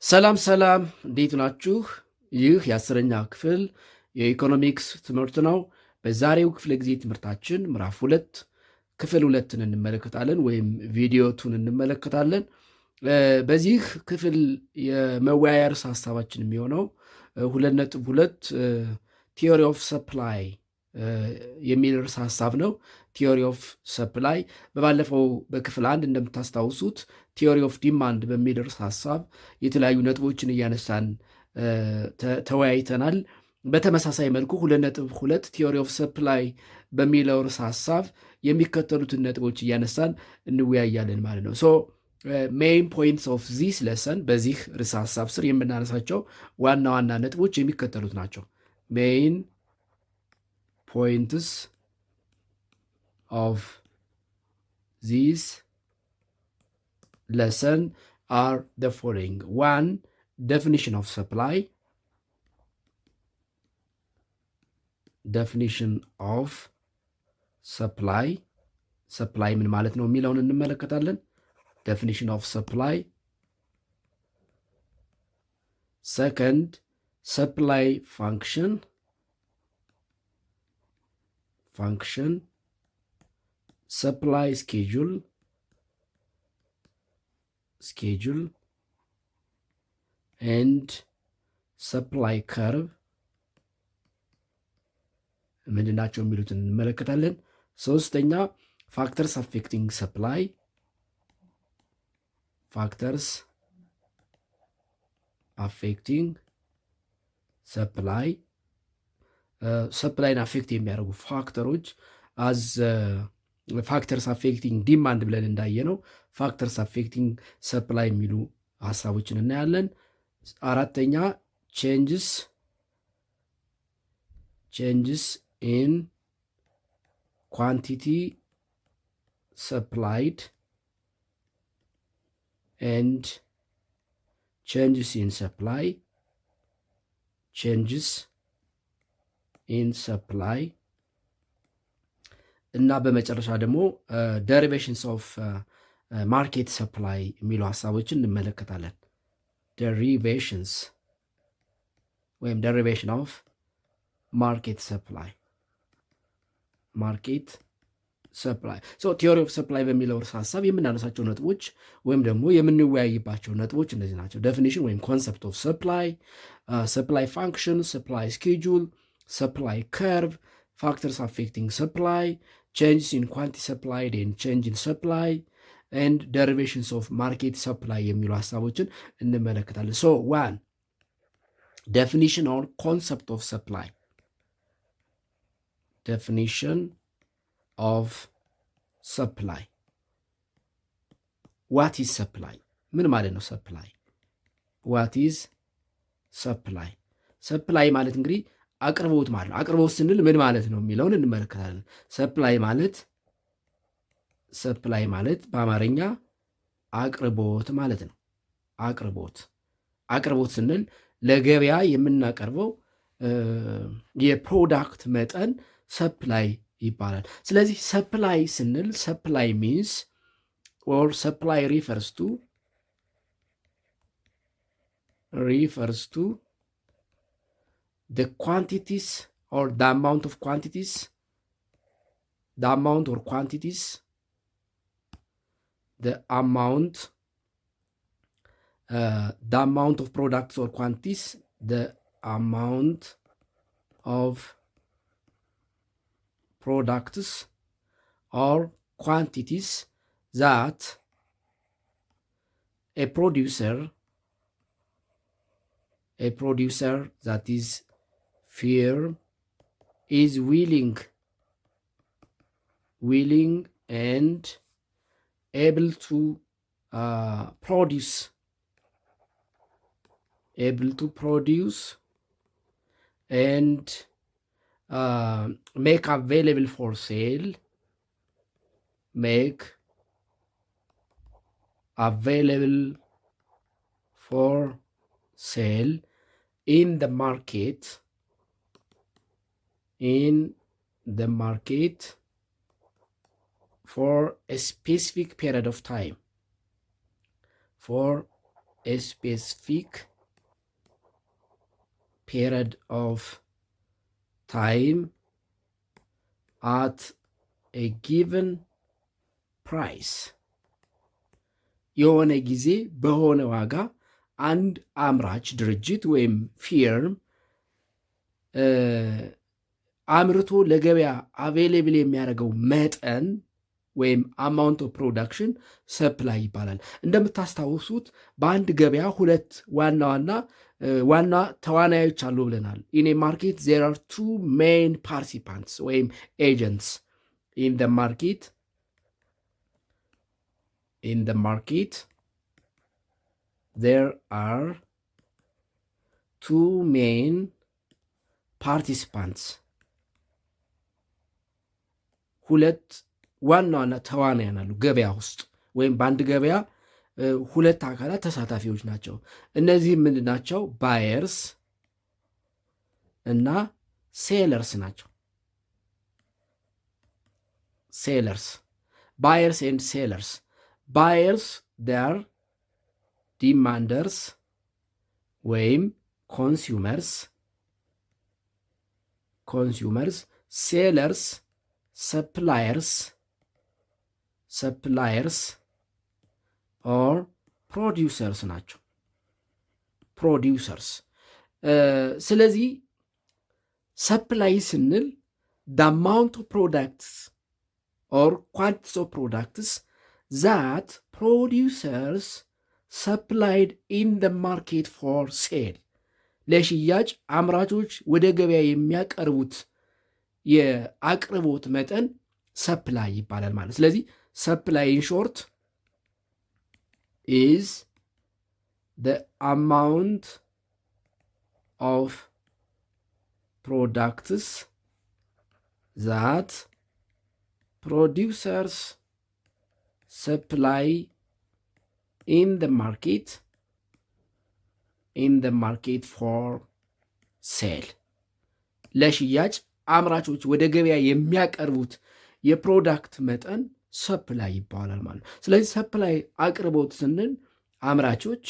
ሰላም ሰላም፣ እንዴት ናችሁ? ይህ የአስረኛ ክፍል የኢኮኖሚክስ ትምህርት ነው። በዛሬው ክፍለ ጊዜ ትምህርታችን ምዕራፍ 2 ክፍል 2ን እንመለከታለን ወይም ቪዲዮ 2ን እንመለከታለን። በዚህ ክፍል የመወያያ ርዕስ ሀሳባችን የሚሆነው 2.2 ቲዮሪ ኦፍ ሰፕላይ የሚል ርዕስ ሀሳብ ነው። ቲዮሪ ኦፍ ሰፕላይ በባለፈው በክፍል 1 እንደምታስታውሱት ቲዮሪ ኦፍ ዲማንድ በሚል ርዕስ ሀሳብ የተለያዩ ነጥቦችን እያነሳን ተወያይተናል። በተመሳሳይ መልኩ 2.2 ቲዮሪ ኦፍ ሰፕላይ በሚለው ርዕስ ሀሳብ የሚከተሉትን ነጥቦች እያነሳን እንወያያለን ማለት ነው። ሶ ሜይን ፖይንትስ ኦፍ ዚስ ለሰን በዚህ ርዕስ ሀሳብ ስር የምናነሳቸው ዋና ዋና ነጥቦች የሚከተሉት ናቸው። ሜይን ፖይንትስ ኦፍ ዚስ lesson are the following. 1. Definition of supply. Definition of supply. Supply ምን ማለት ነው የሚለውን እንመለከታለን። Definition of supply. Second, supply function. Supply schedule and supply curve ምንድናቸው የሚሉትን እንመለከታለን። ሶስተኛ ፋክተርስ አፌክቲንግ ሰፕላይ ሰፕላይን አፌክት የሚያደርጉ ፋክተሮች አዝ ፋክተርስ አፌክቲንግ ዲማንድ ብለን እንዳየነው ፋክተርስ አፌክቲንግ ሰፕላይ የሚሉ ሀሳቦችን እናያለን። አራተኛ ቼንጅስ ኢን ኳንቲቲ ሰፕላይድ ኤንድ ቼንጅስ ኢን ሰፕላይ እና በመጨረሻ ደግሞ ደሪቬሽንስ ኦፍ ማርኬት ሰፕላይ የሚሉ ሀሳቦችን እንመለከታለን። ደሪቬሽን ኦፍ ማርኬት ሰፕላይ ቲዮሪ ኦፍ ሰፕላይ በሚለው ርዕሰ ሀሳብ የምናነሳቸው ነጥቦች ወይም ደግሞ የምንወያይባቸው ነጥቦች እነዚህ ናቸው። ዴፊኒሽን ወይም ኮንሰፕት ኦፍ ሰፕላይ ፋንክሽን፣ ሰፕላይ ስኬጁል፣ ሰፕላይ ከርቭ፣ ፋክተርስ አፌክቲንግ ሰፕላይ፣ changes in quantity supplied and change in supply and derivations of market supply የሚሉ ሀሳቦችን እንመለከታለን። So 1. Definition or concept of supply. Definition of supply. What is supply? ምን ማለት ነው supply? What is supply? supply ማለት እንግዲህ አቅርቦት ማለት ነው። አቅርቦት ስንል ምን ማለት ነው የሚለውን እንመለከታለን። ሰፕላይ ማለት በአማርኛ አቅርቦት ማለት ነው። አቅርቦት ስንል ለገበያ የምናቀርበው የፕሮዳክት መጠን ሰፕላይ ይባላል። ስለዚህ ሰፕላይ ስንል ሰፕላይ ሚንስ ኦር ሰፕላይ ሪፈርስ ቱ the quantities or the amount of quantities, the amount or quantities, the amount of products or quantities, the amount of products or quantities that a producer that is firm is willing and able to produce and make available for sale in the market for a specific period of time. a specific period of time at a given price የሆነ ጊዜ በሆነ ዋጋ አንድ አምራች ድርጅት ወይም ፊርም አምርቶ ለገበያ አቬሌብል የሚያደርገው መጠን ወይም አማውንት ኦፍ ፕሮዳክሽን ሰፕላይ ይባላል። እንደምታስታውሱት በአንድ ገበያ ሁለት ዋና ተዋናዮች አሉ ብለናል። ኢን ማርኬት ዜር አር ቱ ሜን ፓርቲሲፓንትስ ወይም ኤጀንትስ ኢን ደ ማርኬት there are two main participants ሁለት ዋና ተዋናያን አሉ ገበያ ውስጥ ወይም በአንድ ገበያ ሁለት አካላት ተሳታፊዎች ናቸው። እነዚህ ምንድን ናቸው? ባየርስ እና ሴለርስ ናቸው። ሴለርስ ባየርስ ኤንድ ሴለርስ ባየርስ ዴር ዲማንደርስ ወይም ኮንሱመርስ ሴለርስ ሰፕላየርስ ኦር ፕሮዲውሰርስ ናቸው። ስለዚህ ሰፕላይ ስንል the amount of products or quantities of products that producers supplied in the market for sale ለሽያጭ አምራቾች ወደ ገበያ የሚያቀርቡት የአቅርቦት መጠን ሰፕላይ ይባላል ማለት። ስለዚህ ሰፕላይ ኢን ሾርት is the amount of products that producers supply in the market for sale ለሽያጭ አምራቾች ወደ ገበያ የሚያቀርቡት የፕሮዳክት መጠን ሰፕላይ ይባላል ማለት። ስለዚህ ሰፕላይ አቅርቦት ስንል አምራቾች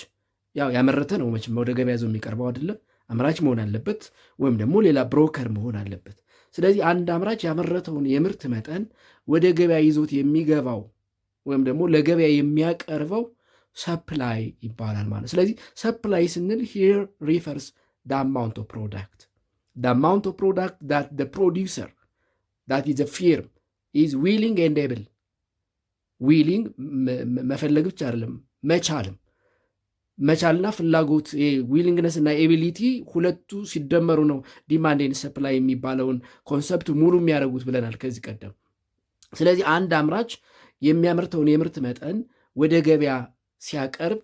ያመረተ ነው መቼም ወደ ገበያ ይዞ የሚቀርበው አይደለም። አምራች መሆን አለበት ወይም ደግሞ ሌላ ብሮከር መሆን አለበት። ስለዚህ አንድ አምራች ያመረተውን የምርት መጠን ወደ ገበያ ይዞት የሚገባው ወይም ደግሞ ለገበያ የሚያቀርበው ሰፕላይ ይባላል ማለት። ስለዚህ ሰፕላይ ስንል here refers the amount of product that the producer, that is a firm, is willing and able. ዊሊንግ መፈለግ ብቻ አይደለም መቻልና ፍላጎት ዊሊንግነስ እና ኤቢሊቲ ሁለቱ ሲደመሩ ነው ዲማንድ ኤንድ ሰፕላይ የሚባለውን ኮንሰፕት ሙሉ የሚያደርጉት ብለናል ከዚህ ቀደም። ስለዚህ አንድ አምራች የሚያመርተውን የምርት መጠን ወደ ገበያ ሲያቀርብ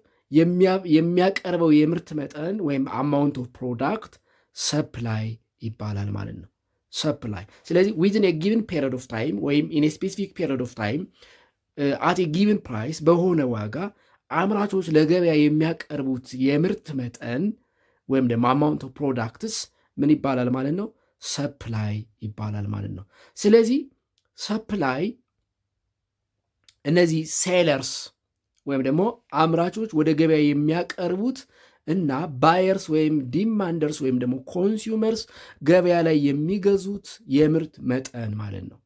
የሚያቀርበው የምርት መጠን ወይም አማውንት ኦፍ ፕሮዳክት ሰፕላይ ይባላል ማለት ነው። ሰፕላይ ስለዚህ ዊዝን ኤ ጊቨን ፔሪድ ኦፍ ታይም ወይም ኢን ኤ ስፔሲፊክ ፔሪድ ኦፍ ታይም አት ጊቨን ፕራይስ በሆነ ዋጋ አምራቾች ለገበያ የሚያቀርቡት የምርት መጠን ወይም ደግሞ አማውንት ኦፍ ፕሮዳክትስ ምን ይባላል ማለት ነው? ሰፕላይ ይባላል ማለት ነው። ስለዚህ ሰፕላይ እነዚህ ሴለርስ ወይም ደግሞ አምራቾች ወደ ገበያ የሚያቀርቡት እና ባየርስ ወይም ዲማንደርስ ወይም ደግሞ ኮንሱመርስ ገበያ ላይ የሚገዙት የምርት መጠን ማለት ነው።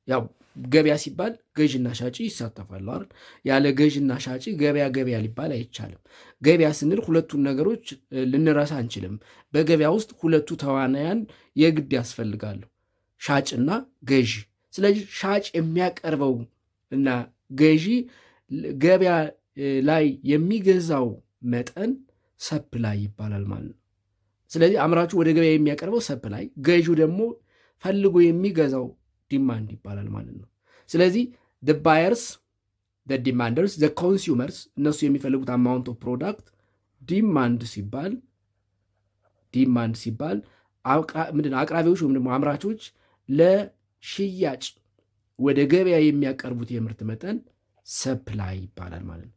ያው ገበያ ሲባል ገዥና ሻጭ ይሳተፋሉ አይደል? ያለ ገዥና ሻጭ ገበያ ሊባል አይቻልም። ገበያ ስንል ሁለቱን ነገሮች ልንረሳ አንችልም። በገበያ ውስጥ ሁለቱ ተዋናያን የግድ ያስፈልጋሉ፣ ሻጭና ገዢ። ስለዚህ ሻጭ የሚያቀርበው እና ገዢ ገበያ ላይ የሚገዛው መጠን ሰፕላይ ይባላል ማለት ነው። ስለዚህ አምራቹ ወደ ገበያ የሚያቀርበው ሰፕላይ፣ ገዢው ደግሞ ፈልጎ የሚገዛው ዲማንድ ይባላል ማለት ነው። ስለዚህ the buyers, the demanders, the consumers እነሱ የሚፈልጉት አማውንት ኦፍ ፕሮዳክት ዲማንድ ሲባል ምንድነው አቅራቢዎች ወይም ደግሞ አምራቾች ለሽያጭ ወደ ገበያ የሚያቀርቡት የምርት መጠን ሰፕላይ ይባላል ማለት ነው።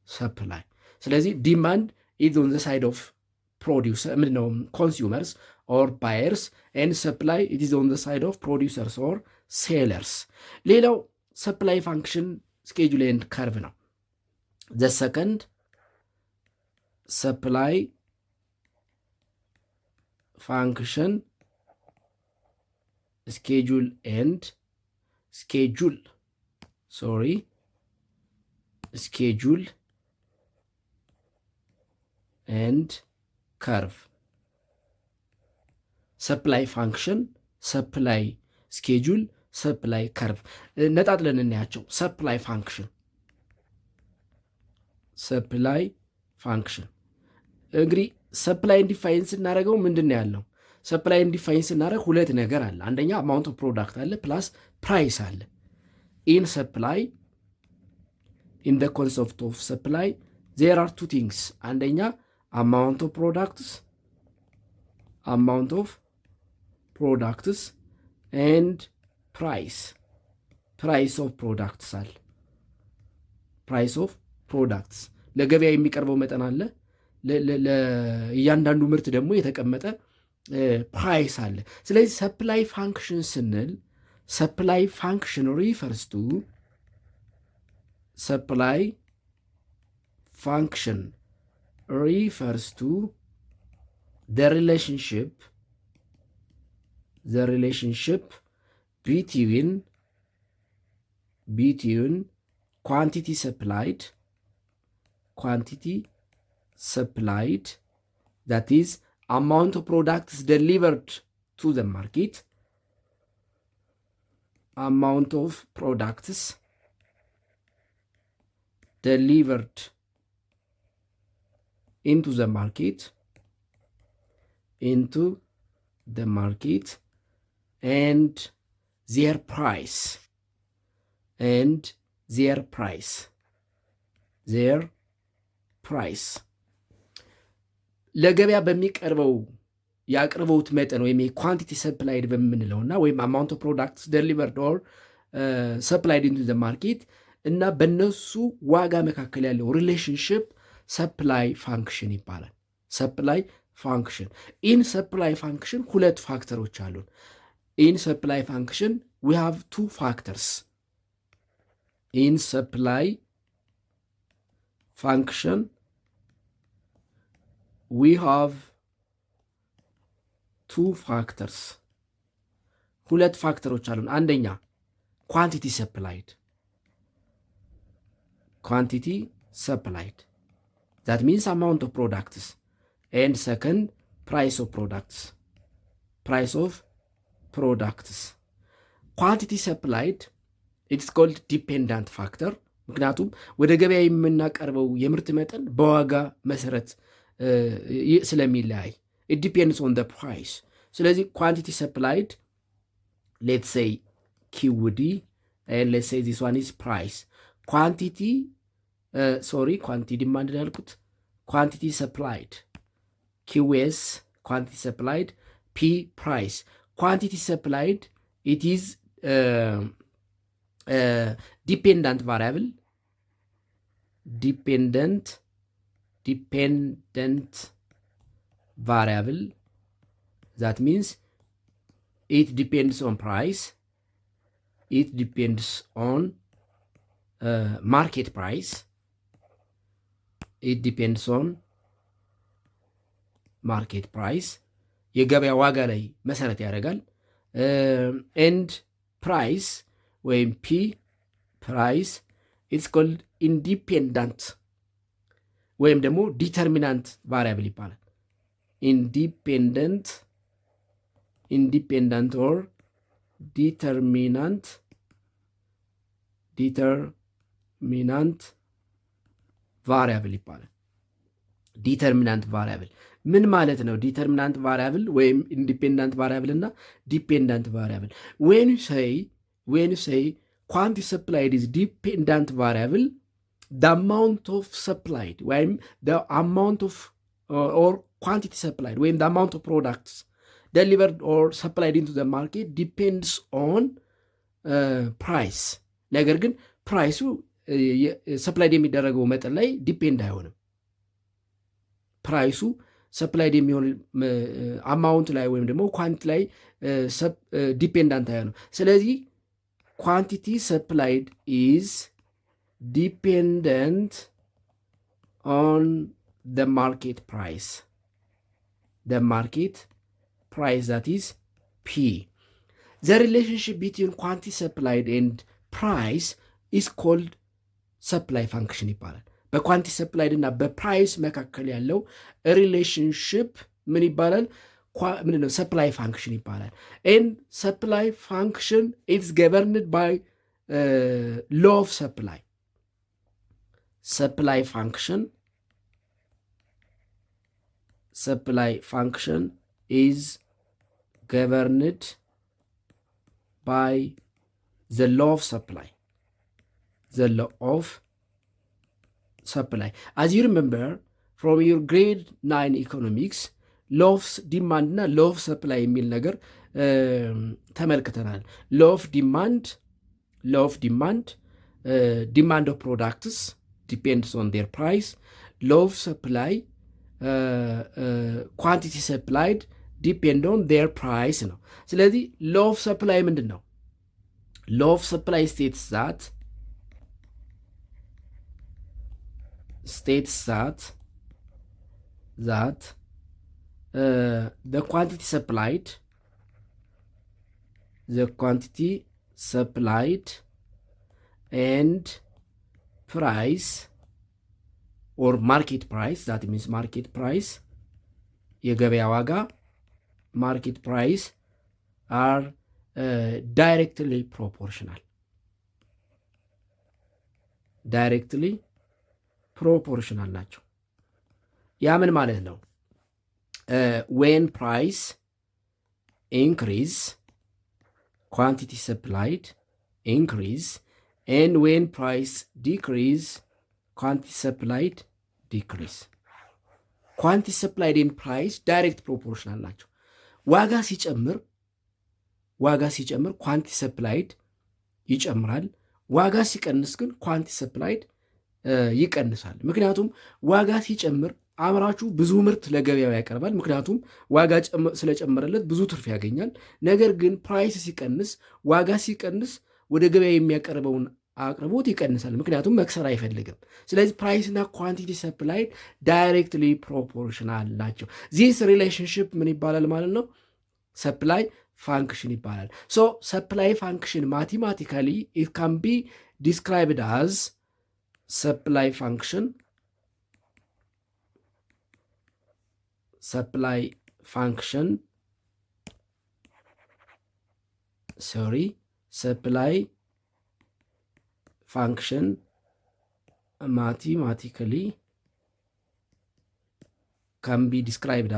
ሰፕላይ ስለዚህ ዲማንድ is on the side of producer ምንድነው consumers or buyers and supply it is on the side of producers or sellers። ሌላው ሰፕላይ ፋንክሽን ስኬጁል ኤንድ ከርቭ ነው። the second supply function schedule and schedule and curve supply function supply schedule supply curve ነጣጥለን እናያቸው supply function እንግዲህ ሰፕላይ ዲፋይን ስናደርገው ምንድን ነው ያለው? ሰፕላይ ዲፋይን ስናደርግ ሁለት ነገር አለ። አንደኛ አማውንት ኦፍ ፕሮዳክት አለ ፕላስ ፕራይስ አለ። ኢን ሰፕላይ ኢን ደ ኮንሰፕት ኦፍ ሰፕላይ ዜር አር ቱ ቲንግስ። አንደኛ አማውንት ኦፍ ፕሮዳክትስ ኤንድ ፕራይስ ኦፍ ፕሮዳክትስ አለ። ፕራይስ ኦፍ ፕሮዳክትስ ለገበያ የሚቀርበው መጠን አለ። ለእያንዳንዱ ምርት ደግሞ የተቀመጠ ፕራይስ አለ። ስለዚህ ሰፕላይ ፋንክሽን ስንል ሰፕላይ ፋንክሽን ሪፈርስ ቱ the relationship between quantity supplied, that is amount of products delivered to the market, amount of products delivered into the market and their price ለገበያ በሚቀርበው የአቅርቦት መጠን ወይም የኳንቲቲ ሰፕላይድ በምንለውና ወይም አማውንት ኦፍ ፕሮዳክትስ ደሊቨርድ ኦር ሰፕላይድ ኢንቱ ዘ ማርኬት እና በነሱ ዋጋ መካከል ያለው ሪሌሽንሽፕ ሰፕላይ ፋንክሽን ይባላል። ሰፕላይ ፋንክሽን ኢን ሰፕላይ ፋንክሽን ሁለት ፋክተሮች አሉን። ኢን ሰፕላይ ፋንክሽን ዊ ሃቭ ቱ ፋክተርስ። ኢን ሰፕላይ ፋንክሽን we have two factors. ሁለት ፋክተሮች አሉን። አንደኛ ኳንቲቲ ሰፕላይድ that means amount of products, and second price of products. ኳንቲቲ ሰፕላይድ it's called dependent factor ምክንያቱም ወደ ገበያ የምናቀርበው የምርት መጠን በዋጋ መሰረት ስለሚለያይ it depends on the price። ስለዚህ quantity supplied, let's say QD, and let's say this one is price. quantity demand ያልኩት quantity supplied QS quantity supplied, P price. quantity supplied it is dependent variable, dependent variable, that means it depends on price, it depends on market price, የገበያ ዋጋ ላይ መሰረት ያደርጋል። and price ወይም P price it's called independent ወይም ደግሞ ዲተርሚናንት ቫሪያብል ይባላል። ኢንዲፔንደንት ኦር ዲተርሚናንት ቫሪያብል ይባላል። ዲተርሚናንት ቫሪያብል ምን ማለት ነው? ዲተርሚናንት ቫሪያብል ወይም ኢንዲፔንደንት ቫሪያብል እና ዲፔንደንት ቫሪያብል when you say quantity supplied is dependent variable, the amount of supplied ወይም the amount of or quantity supplied ወይም the amount of products delivered or supplied into the market depends on price። ነገር ግን ፕራይሱ ሰፕላይድ የሚደረገው መጠን ላይ ዲፔንድ አይሆንም። ፕራይሱ ሰፕላይድ የሚሆን አማውንት ላይ ወይም ደግሞ ኳንቲቲ ላይ ዲፔንዳንት አይሆንም። ስለዚህ ኳንቲቲ ሰፕላይድ is dependent on the market price. The market price, that is P. The relationship between quantity supplied and price is called supply function ይባላል። በኳንቲ ሰፕላይድ እና በፕራይስ መካከል ያለው ሪሌሽንሽፕ ምን ይባላል? ምንድነው? ሰፕላይ ፋንክሽን ይባላል። ኤንድ ሰፕላይ ፋንክሽን ኢትስ ገቨርንድ ባይ ሎ ኦፍ ሰፕላይ። ሰፕላይ ፋንክሽን ኢዝ ገቨርንድ by the law of supply. The law of supply. As you remember from your grade 9 economics, law of demand እና law of supply የሚል ነገር ተመልክተናል። law of demand of products depends on their price. law of supply quantity supplied ዲፔንድ ኦን ዴር ፕራይስ ነው። ስለዚህ ሎ ኦፍ ሰፕላይ ምንድን ነው? ሎ ኦፍ ሰፕላይ ስቴትስ ዛት the quantity supplied and price or market price, that means market price የገበያ ዋጋ market price are directly proportional ናቸው። ያ ምን ማለት ነው? when price increase, quantity supplied increase, and when price decrease, quantity supplied decrease. quantity supplied and price direct proportional ናቸው። ዋጋ ሲጨምር ኳንቲ ሰፕላይድ ይጨምራል። ዋጋ ሲቀንስ ግን ኳንቲ ሰፕላይድ ይቀንሳል። ምክንያቱም ዋጋ ሲጨምር አምራቹ ብዙ ምርት ለገበያው ያቀርባል። ምክንያቱም ዋጋ ስለጨመረለት ብዙ ትርፍ ያገኛል። ነገር ግን ፕራይስ ሲቀንስ፣ ዋጋ ሲቀንስ ወደ ገበያ የሚያቀርበውን አቅርቦት ይቀንሳል። ምክንያቱም መክሰር አይፈልግም። ስለዚህ ፕራይስና ኳንቲቲ ሰፕላይድ ዳይሬክትሊ ፕሮፖርሽናል ናቸው። ዚስ ሪሌሽንሽፕ ምን ይባላል ማለት ነው? ሰፕላይ ፋንክሽን ይባላል። ሶ ሰፕላይ ፋንክሽን ማቴማቲካሊ ኢት ካን ቢ ዲስክራይብድ አዝ ሰፕላይ ፋንክሽን mathematically can be described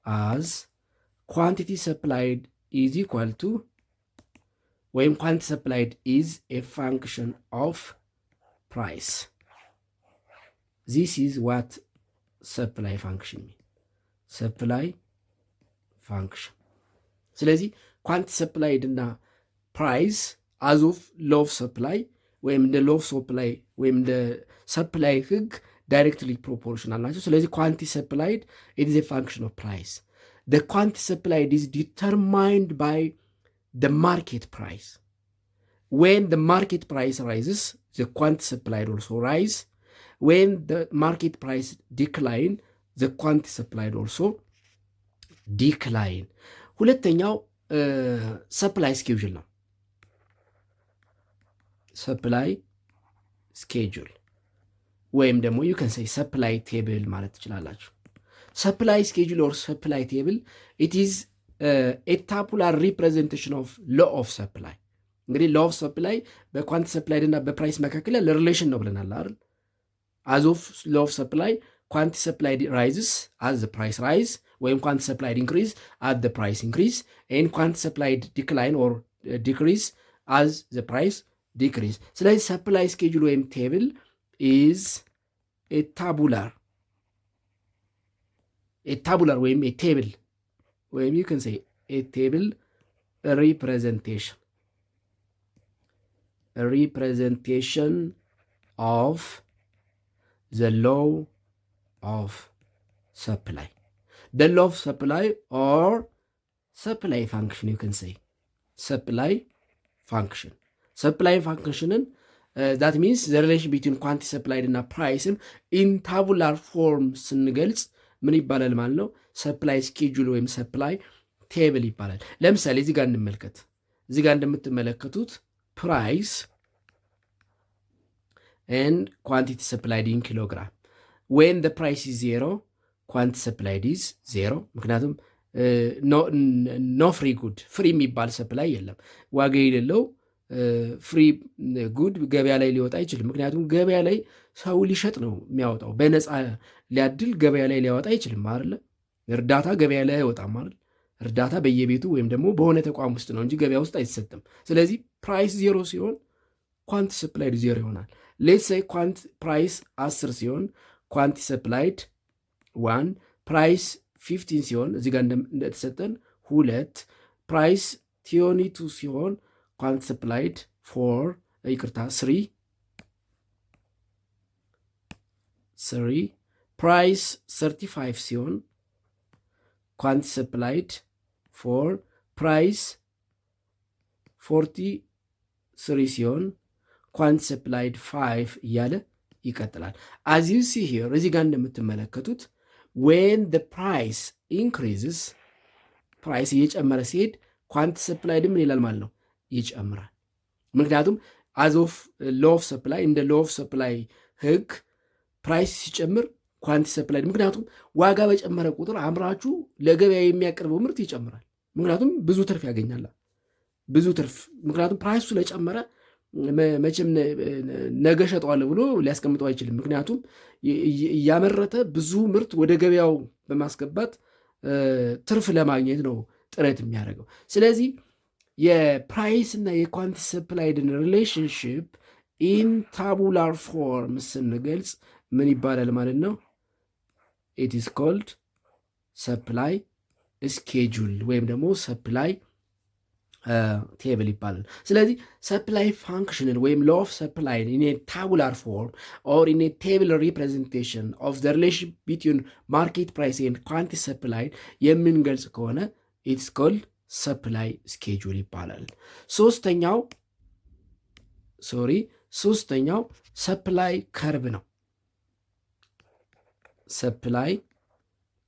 as quantity supplied is equal to, when quantity supplied is a function of price. This is what supply function means. supply function. ስለዚህ ኳንቲ ሰፕላይድ እና ፕራይስ አዝ ኦፍ ሎ ኦፍ ሰፕላይ ወይም እንደ ሎ ኦፍ ሰፕላይ ወይም እንደ ሰፕላይ ህግ ዳይሬክትሊ ፕሮፖርሽናል ናቸው። ስለዚህ ኳንቲ ሰፕላይድ ኢት ኢዝ ኤ ፋንክሽን ኦፍ ፕራይስ። ደ ኳንቲ ሰፕላይድ ኢዝ ዲተርማይንድ ባይ ደ ማርኬት ፕራይስ። ዌን ደ ማርኬት ፕራይስ ራይዝስ ደ ኳንቲ ሰፕላይድ ኦልሶ ራይዝ። ዌን ደ ማርኬት ፕራይስ ዲክላይን ደ ኳንቲ ሰፕላይድ ኦልሶ ዲክላይን። ሁለተኛው ሰፕላይ ስኬጁል ነው። ሰፕላይ ስኬጁል ወይም ደግሞ ዩ ከን ሴይ ሰፕላይ ቴብል ማለት ትችላላችሁ። ሰፕላይ ስኬጁል ኦር ሰፕላይ ቴብል ኢት ኢዝ ኤ ታቡላር ሪፕሬዘንቴሽን ኦፍ ሎ ኦፍ ሰፕላይ። እንግዲህ ሎ ኦፍ ሰፕላይ በኳንቲ ሰፕላይድ እና በፕራይስ መካከል ያለ ሪሌሽን ነው ብለናል አይደል? አዝ ኦፍ ሎ ኦፍ ሰፕላይ ኳንቲ ሰፕላይድ ራይዝስ አዝ ዘ ፕራይስ ራይዝ ወይም ኳንቲ ሰፕላይድ ኢንክሪዝ አት ዘ ፕራይስ ኢንክሪዝ ኤንድ ኳንቲ ሰፕላይድ ዲክላይን ኦር ዲክሪዝ አዝ ዘ ፕራይስ ዲክሪዝ። ስለዚህ ሰፕላይ ስኬጁል ወይም ቴብል ኢዝ ኤ ታቡላር ወይም ኤ ቴብል ወይም ዩ ካን ሴይ ኤ ቴብል ሪፕሬዘንቴሽን ኦፍ ዘ ሎው ኦፍ ሰፕላይ። the law of supply or supply function, you can say supply function. supply functionን ዛት ሚንስ ዘ ሪሌሽን ቢትዊን ኳንቲ ሰፕላይድ እና ፕራይስን ኢን ታቡላር ፎርም ስንገልጽ ምን ይባላል ማለት ነው? ሰፕላይ ስኬጁል ወይም ሰፕላይ ቴብል ይባላል። ለምሳሌ እዚህ ጋር እንመልከት። እዚህ ጋር እንደምትመለከቱት ፕራይስ ኤንድ ኳንቲቲ ሰፕላይድ ኢን ኪሎግራም ዌን ዘ ፕራይስ ኢዝ ዜሮ ኳንቲ ሰፕላይድ ኢዝ ዜሮ። ምክንያቱም ኖ ፍሪ ጉድ፣ ፍሪ የሚባል ሰፕላይ የለም። ዋጋ የሌለው ፍሪ ጉድ ገበያ ላይ ሊወጣ አይችልም። ምክንያቱም ገበያ ላይ ሰው ሊሸጥ ነው የሚያወጣው። በነፃ ሊያድል ገበያ ላይ ሊያወጣ አይችልም አይደለ? እርዳታ ገበያ ላይ አይወጣም አይደል? እርዳታ በየቤቱ ወይም ደግሞ በሆነ ተቋም ውስጥ ነው እንጂ ገበያ ውስጥ አይሰጥም። ስለዚህ ፕራይስ ዜሮ ሲሆን ኳንቲ ሰፕላይድ ዜሮ ይሆናል። ሌትስ ሴይ ኳንቲ ፕራይስ 10 ሲሆን ኳንቲ ሰፕላይድ 1፣ ፕራይስ 15 ሲሆን እዚህ ጋር እንደተሰጠን 2፣ ፕራይስ 22 ሲሆን ኳንቲ ሰፕላይድ 3፣ ፕራይስ 35 ሲሆን ኳንቲ ሰፕላይድ 4፣ ፕራይስ 43 ሲሆን ኳንቲ ሰፕላይድ 5 እያለ ይቀጥላል። አዝ ዩ ሲ ሂር እዚህ ጋር እንደምትመለከቱት ዌን the price increases ፕራይስ እየጨመረ ሲሄድ ኳንቲ ሰፕላይድ ምን ይላል ማለት ነው? ይጨምራል። ምክንያቱም አዝ ኦፍ ሎ ኦፍ ሰፕላይ እንደ ሎ ኦፍ ሰፕላይ ህግ ፕራይስ ሲጨምር ኳንቲ ሰፕላይድ፣ ምክንያቱም ዋጋ በጨመረ ቁጥር አምራቹ ለገበያ የሚያቀርበው ምርት ይጨምራል። ምክንያቱም ብዙ ትርፍ ያገኛል፣ ብዙ ትርፍ። ምክንያቱም ፕራይሱ ስለጨመረ መቼም ነገ ሸጠዋለሁ ብሎ ሊያስቀምጠው አይችልም። ምክንያቱም እያመረተ ብዙ ምርት ወደ ገበያው በማስገባት ትርፍ ለማግኘት ነው ጥረት የሚያደርገው። ስለዚህ የፕራይስ እና የኳንቲ ሰፕላይድን ሪሌሽንሽፕ ኢን ታቡላር ፎርም ስንገልጽ ምን ይባላል ማለት ነው? ኢት ኢዝ ኮልድ ሰፕላይ ስኬጁል ወይም ደግሞ ሰፕላይ ቴብል ይባላል። ስለዚህ ሰፕላይ ፋንክሽንን ወይም ሎ ኦፍ ሰፕላይን ኢን ታቡላር ፎርም ኦር ኢን ቴብል ሪፕሬዘንቴሽን ኦፍ ዘ ሪሌሽን ቢትዊን ማርኬት ፕራይስ ኤንድ ኳንቲ ሰፕላይን የምንገልጽ ከሆነ ኢትስ ኮልድ ሰፕላይ ስኬጁል ይባላል። ሶስተኛው ሰፕላይ ከርቭ ነው። ሰፕላይ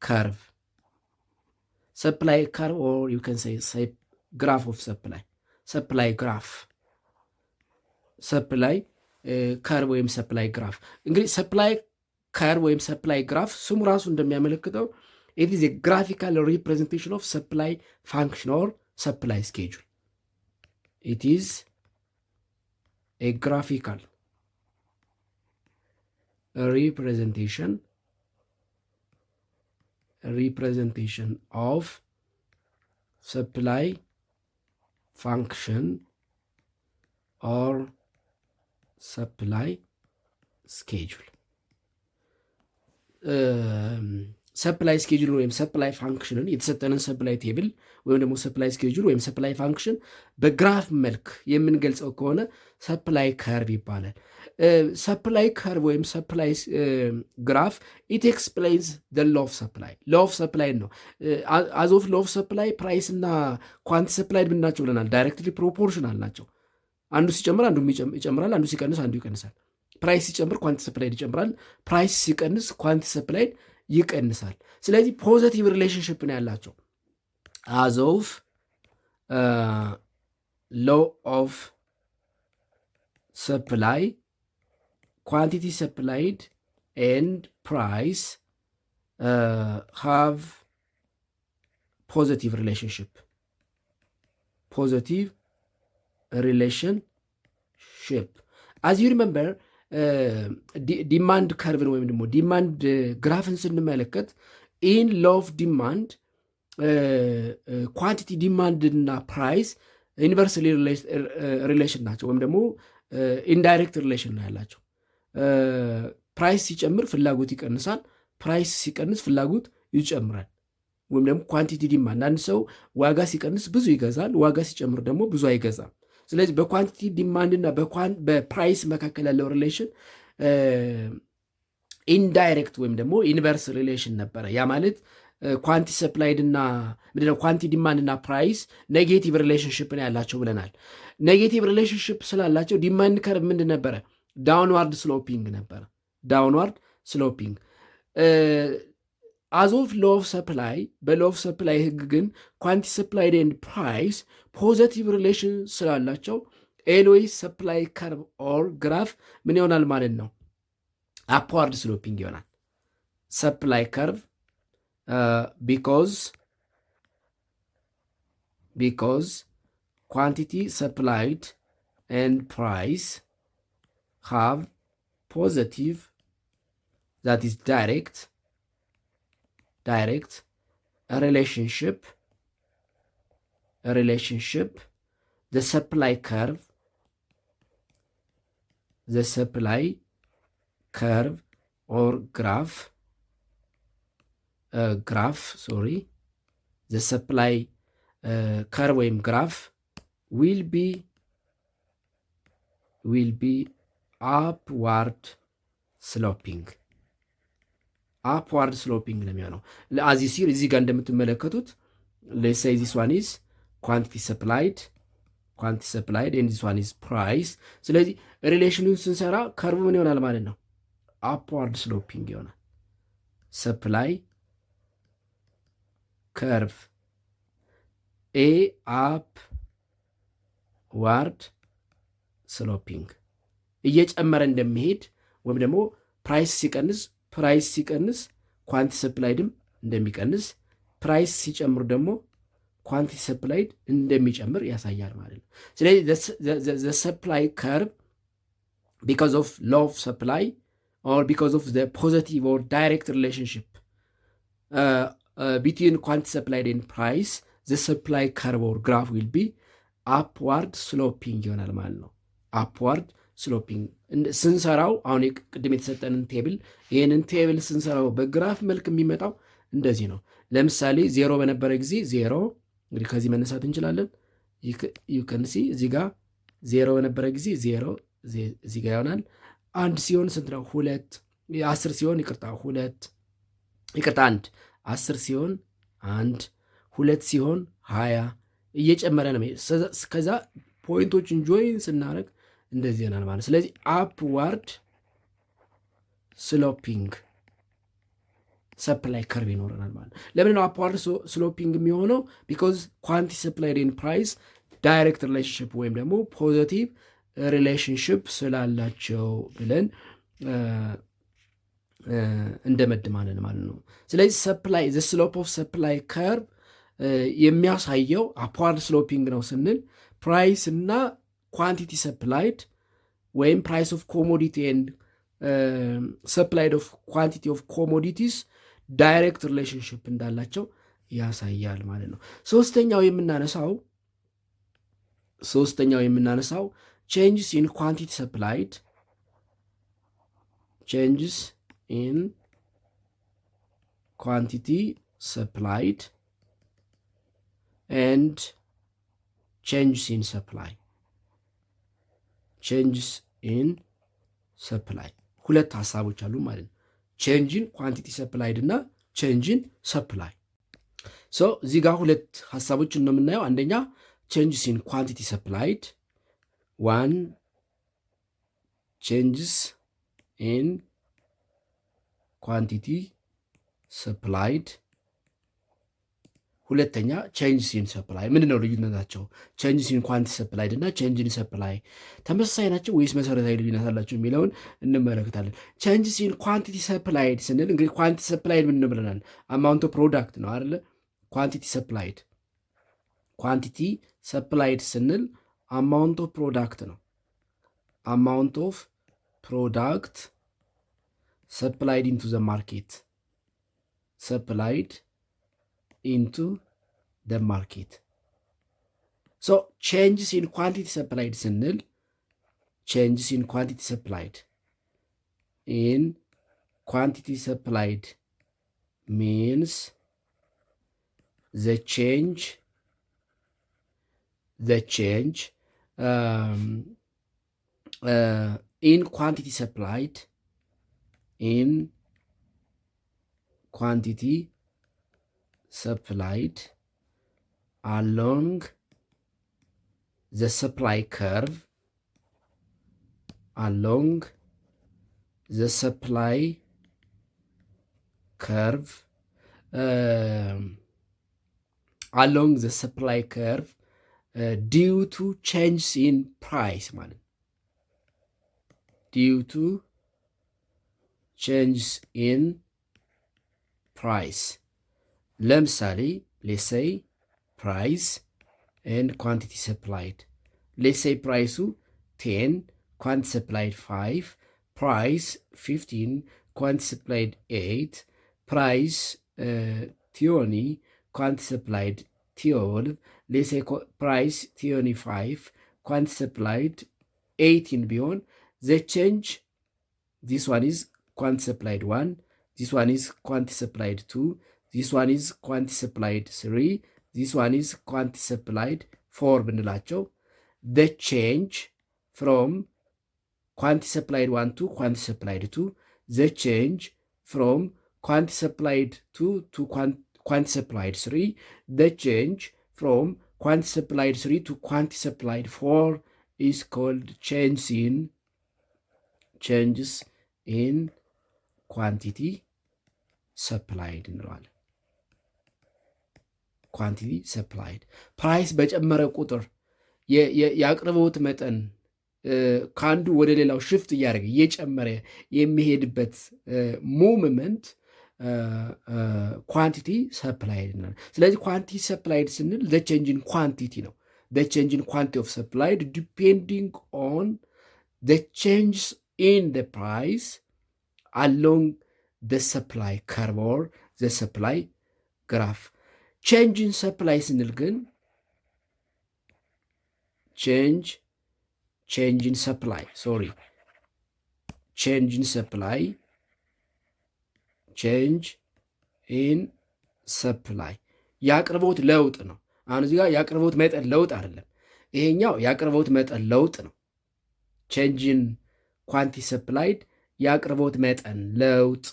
ከርቭ ኦር ዩ ካን ሴይ ግራፍ ኦፍ ሰፕላይ ግራፍ፣ ሰፕላይ ከርቭ ወይም ሰፕላይ ግራፍ። እንግዲህ ሰፕላይ ከርቭ ወይም ሰፕላይ ግራፍ ስሙ ራሱ እንደሚያመለክተው it is a graphical representation of supply function or supply schedule. It is a graphical representation of supply function or supply schedule. ሰፕላይ ስኬጁል ወይም ሰፕላይ ፋንክሽንን የተሰጠንን ሰፕላይ ቴብል ወይም ደግሞ ሰፕላይ ስኬጁል ወይም ሰፕላይ ፋንክሽን በግራፍ መልክ የምንገልጸው ከሆነ ሰፕላይ ከርቭ ይባላል። ሰፕላይ ከርቭ ወይም ሰፕላይ ግራፍ ኢት ኤክስፕሌንስ ዘ ሎ ኦፍ ሰፕላይ። ሎ ኦፍ ሰፕላይ ነው። አዝ ኦፍ ሎ ኦፍ ሰፕላይ ፕራይስ እና ኳንቲ ሰፕላይድ ምን ናቸው ብለናል? ዳይሬክትሊ ፕሮፖርሽናል ናቸው። አንዱ ሲጨምር አንዱ ይጨምራል፣ አንዱ ሲቀንስ አንዱ ይቀንሳል። ፕራይስ ሲጨምር ኳንቲ ሰፕላይድ ይጨምራል፣ ፕራይስ ሲቀንስ ኳንቲ ሰፕላይድ ይቀንሳል። ስለዚህ ፖዘቲቭ ሪሌሽንሽፕ ነው ያላቸው። አዝ ኦፍ ሎ ኦፍ ሰፕላይ ኳንቲቲ ሰፕላይድ ኤንድ ፕራይስ ሃቭ ፖዘቲቭ ሪሌሽንሽፕ አዝ ዩ ሪመምበር ዲማንድ ከርቭን ወይም ደግሞ ዲማንድ ግራፍን ስንመለከት ኢን ሎ ኦፍ ዲማንድ ኳንቲቲ ዲማንድ እና ፕራይስ ኢንቨርስሊ ሪሌሽን ናቸው፣ ወይም ደግሞ ኢንዳይሬክት ሪሌሽን ነው ያላቸው። ፕራይስ ሲጨምር ፍላጎት ይቀንሳል፣ ፕራይስ ሲቀንስ ፍላጎት ይጨምራል። ወይም ደግሞ ኳንቲቲ ዲማንድ፣ አንድ ሰው ዋጋ ሲቀንስ ብዙ ይገዛል፣ ዋጋ ሲጨምር ደግሞ ብዙ አይገዛም። ስለዚህ በኳንቲቲ ዲማንድ እና በፕራይስ መካከል ያለው ሪሌሽን ኢንዳይሬክት ወይም ደግሞ ኢንቨርስ ሪሌሽን ነበረ። ያ ማለት ኳንቲ ሰፕላይድ እና ምንድነው ኳንቲ ዲማንድ እና ፕራይስ ኔጌቲቭ ሪሌሽንሽፕ ነው ያላቸው ብለናል። ኔጌቲቭ ሪሌሽንሽፕ ስላላቸው ዲማንድ ከርቭ ምንድን ነበረ? ዳውንዋርድ ስሎፒንግ ነበረ። ዳውንዋርድ ስሎፒንግ አዞፍ ሎ ኦፍ ሰፕላይ በሎ ኦፍ ሰፕላይ ህግ ግን ኳንቲ ሰፕላይድ ኤንድ ፕራይስ ፖዘቲቭ ሪሌሽን ስላላቸው ኤልዌይስ ሰፕላይ ከርቭ ኦር ግራፍ ምን ይሆናል ማለት ነው? አፕዋርድ ስሎፒንግ ይሆናል። ሰፕላይ ከርቭ because quantity supplied and price have positive, that is direct a relationship, the supply curve or graph, the supply curve ወይም ግራፍ will be upward sloping ነው የሚሆነው። እዚህ ጋር እንደምትመለከቱት let's say this one is quantity supplied and this one is price። ስለዚህ ሪሌሽኑን ስንሰራ ከርቭ ምን ይሆናል ማለት ነው? upward sloping ይሆናል። ሰፕላይ ከርቭ ኤ upward sloping እየጨመረ እንደሚሄድ ወይም ደግሞ ፕራይስ ሲቀንስ ኳንቲ ሰፕላይድም እንደሚቀንስ፣ ፕራይስ ሲጨምር ደግሞ ኳንቲ ሰፕላይድ እንደሚጨምር ያሳያል ማለት ነው። ስለዚህ the supply curve because of law of supply or because of the positive or direct relationship between quantity supplied and price, the supply curve or graph will be upward sloping ይሆናል ማለት ነው። upward sloping ስንሰራው አሁን ቅድም የተሰጠንን ቴብል ይህንን ቴብል ስንሰራው በግራፍ መልክ የሚመጣው እንደዚህ ነው። ለምሳሌ ዜሮ በነበረ ጊዜ ዜሮ እንግዲህ ከዚህ መነሳት እንችላለን። ዩከንሲ እዚህ ጋር ዜሮ በነበረ ጊዜ ዜሮ እዚህ ጋር ይሆናል። አንድ ሲሆን ስንት ነው? ሁለት። 10 ሲሆን አንድ 10 ሲሆን አንድ 2 ሲሆን 20 እየጨመረ ነው። ከዛ ፖይንቶችን ጆይን ስናደርግ እንደዚህ ይሆናል ማለት። ስለዚህ አፕዋርድ ስሎፒንግ ሰፕላይ ከርቭ ይኖረናል ማለት። ለምን ነው አፕዋርድ ስሎፒንግ የሚሆነው? ቢኮዝ ኳንቲ ሰፕላይ ኤንድ ፕራይስ ዳይሬክት ሪሌሽንሽፕ ወይም ደግሞ ፖዚቲቭ ሪሌሽንሽፕ ስላላቸው ብለን እንደመድማለን ማለት ነው። ስለዚህ ሰፕላይ ዘ ስሎፕ ኦፍ ሰፕላይ ከርቭ የሚያሳየው አፕዋርድ ስሎፒንግ ነው ስንል ፕራይስ እና ኳንቲቲ ሰፕላይድ ወይም ፕራይስ ኦፍ ኮሞዲቲ ኤንድ ሰፕላይድ ኦፍ ኳንቲቲ ኦፍ ኮሞዲቲስ ዳይሬክት ሪሌሽንሽፕ እንዳላቸው ያሳያል ማለት ነው። ሶስተኛው የምናነሳው ቼንጅስ ኢን ኳንቲቲ ሰፕላይድ and changes in supply ሁለት ሀሳቦች አሉ ማለት ነው። ቼንጅን ኳንቲቲ ሰፕላይድ እና ቼንጅን ሰፕላይ። እዚህ ጋር ሁለት ሀሳቦችን ነው የምናየው። አንደኛ ቼንጅስ ኢን ኳንቲቲ ሰፕላይድ፣ ዋን ቼንጅስ ኢን ኳንቲቲ ሰፕላይድ፣ ሁለተኛ ቼንጅስ ኢን ሰፕላይ። ምንድን ነው ልዩነታቸው? ቼንጅስ ኢን ኳንቲቲ ሰፕላይድ እና ቼንጅ ኢን ሰፕላይ ተመሳሳይ ናቸው ወይስ መሰረታዊ ልዩነት አላቸው የሚለውን እንመለከታለን። ቼንጅስ ኢን ኳንቲቲ ሰፕላይድ ስንል እንግዲህ ኳንቲቲ ሰፕላይድ ምን ብለናል? አማውንት ኦፍ ፕሮዳክት ነው አይደለ? ኳንቲቲ ሰፕላይድ ስንል አማውንት ኦፍ ፕሮዳክት ነው። አማውንት ኦፍ ፕሮዳክት ሰፕላይድ ኢንቱ ዘ ማርኬት into the market. So changes in quantity supplied ስንል changes in quantity supplied means the change in quantity supplied supplied along the supply curve along the supply curve along the supply curve due to change in price ማለት due to change in price ለምሳሌ let's say price and quantity supplied let's say price 10 quantity supplied 5 price 15 quantity supplied 8 price 20 quantity supplied 12 let's say price 25 quantity supplied 18 ቢሆን the change this one is quantity supplied 1 this one is quantity supplied 2 this one is quantity supplied 3 this one is quantity supplied 4 ብንላቸው the change from quantity supplied 1 to quantity supplied 2 the change from quantity supplied 2 to quantity supplied 3 the change from quantity supplied 3 to quantity supplied 4 is called changes in quantity supplied እንለዋለን። ኳንቲቲ ሰፕላይድ ፕራይስ በጨመረ ቁጥር የአቅርቦት መጠን ከአንዱ ወደ ሌላው ሽፍት እያደረገ እየጨመረ የሚሄድበት ሙቭመንት ኳንቲቲ ሰፕላይድ ነው። ስለዚህ ኳንቲቲ ሰፕላይድ ስንል ዘ ቼንጅ ኢን ኳንቲቲ ነው። ዘ ቼንጅ ኢን ኳንቲቲ ኦፍ ሰፕላይድ ዲፔንዲንግ ኦን ዘ ቼንጅስ ኢን ዘ ፕራይስ አሎንግ ዘ ሰፕላይ ከርቭ ኦር ዘ ሰፕላይ ግራፍ። ቼንጅ ኢን ሰፕላይ ስንል ግን ቼንጅ ኢን ሰፕላይ ቼንጅ ኢን ሰፕላይ ቼንጅ ኢን ሰፕላይ የአቅርቦት ለውጥ ነው። አሁን እዚህ ጋር የአቅርቦት መጠን ለውጥ አይደለም። ይሄኛው የአቅርቦት መጠን ለውጥ ነው። ቼንጅ ኢን ኳንቲቲ ሰፕላይድ የአቅርቦት መጠን ለውጥ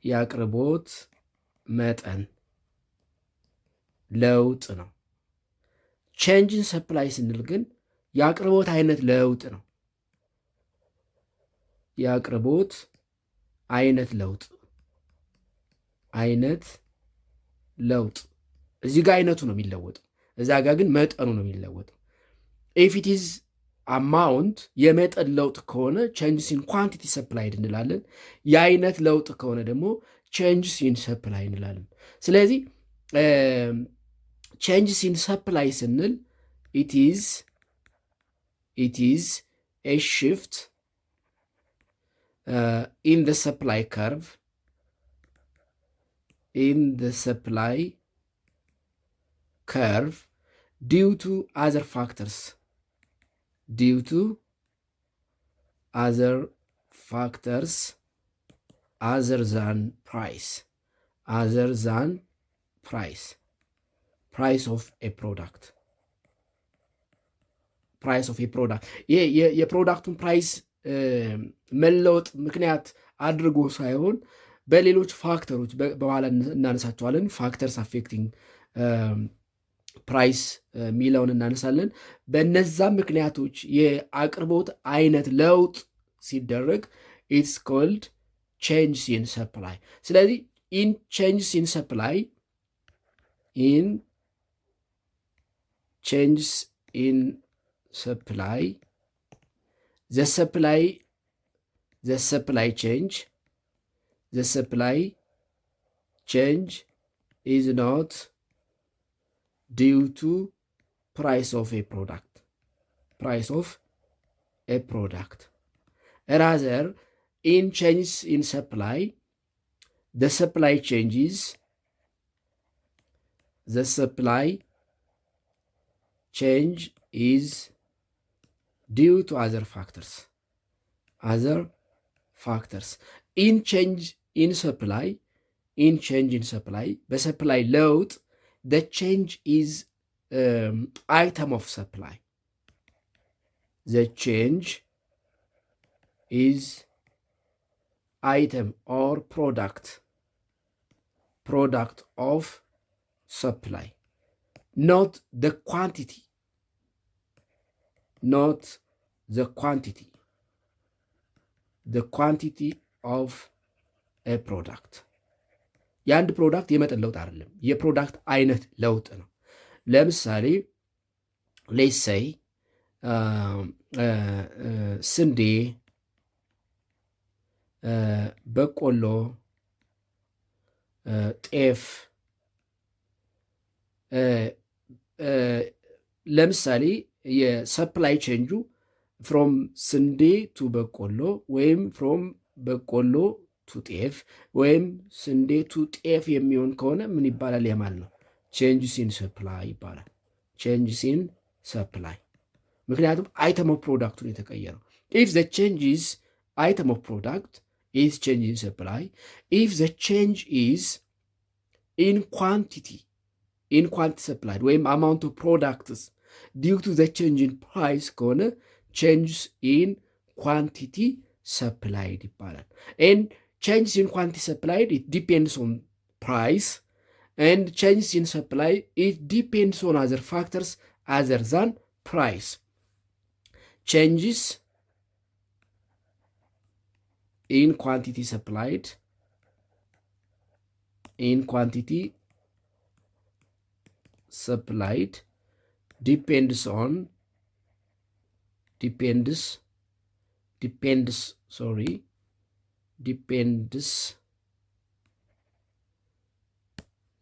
የአቅርቦት መጠን ለውጥ ነው። ቼንጅ ኢን ሰፕላይ ስንል ግን የአቅርቦት አይነት ለውጥ ነው። የአቅርቦት አይነት ለውጥ እዚህ ጋር አይነቱ ነው የሚለወጠው፣ እዛ ጋር ግን መጠኑ ነው የሚለወጠው። ኢፍ ኢት ኢዝ አማውንት የመጠን ለውጥ ከሆነ ቼንጅስ ኢን ኳንቲቲ ሰፕላይድ እንላለን። የአይነት ለውጥ ከሆነ ደግሞ ቼንጅስ ኢን ሰፕላይ እንላለን። ስለዚህ ቼንጅስ ኢን ሰፕላይ ስንል ኢት ኢዝ ኤ ሽፍት in the supply curve due to other factors other than price of a product የፕሮዳክቱን ፕራይስ መለወጥ ምክንያት አድርጎ ሳይሆን በሌሎች ፋክተሮች በኋላ እናነሳቸዋለን። ፋክተርስ አፌክቲንግ ፕራይስ የሚለውን እናነሳለን። በነዛ ምክንያቶች የአቅርቦት አይነት ለውጥ ሲደረግ ኢትስ ኮልድ ቼንጅስ ኢን ሰፕላይ። ስለዚህ ኢን ቼንጅስ ኢን ሰፕላይ the supply change is not due to price of a product rather in changes in supply the supply change is due to other factors in change in supply በሰፕላይ ለውጥ the change is item of supply the change is item or product product of supply, not the quantity, not the quantity, the quantity of a product. የአንድ ፕሮዳክት የመጠን ለውጥ አይደለም፣ የፕሮዳክት አይነት ለውጥ ነው። ለምሳሌ ሌትስ ሴይ ስንዴ፣ በቆሎ፣ ጤፍ ለምሳሌ የሰፕላይ ቼንጁ ፍሮም ስንዴ ቱ በቆሎ ወይም ፍሮም በቆሎ ቱ ጤፍ ወይም ስንዴ ቱ ጤፍ የሚሆን ከሆነ ምን ይባላል? የማለት ነው ቼንጅስ ኢን ሰፕላይ ይባላል። ቼንጅስ ኢን ሰፕላይ፣ ምክንያቱም አይተም ኦፍ ፕሮዳክቱን የተቀየረው። ኢፍ ዘ ቼንጅስ አይተም ኦፍ ፕሮዳክት ኢዝ ቼንጅ ኢን ሰፕላይ፣ ኢፍ ዘ ቼንጅ ኢዝ ኢን ኳንቲቲ ሰፕላይድ ወይም አማውንት ኦፍ ፕሮዳክትስ ዲው ቱ ዘ ቼንጅ ኢን ፕራይስ ከሆነ ቼንጅስ ኢን ኳንቲቲ ሰፕላይድ ይባላል። ኤንድ changes in quantity supplied, it depends on price, and changes in supply, it depends on other factors other than price. Changes in quantity supplied,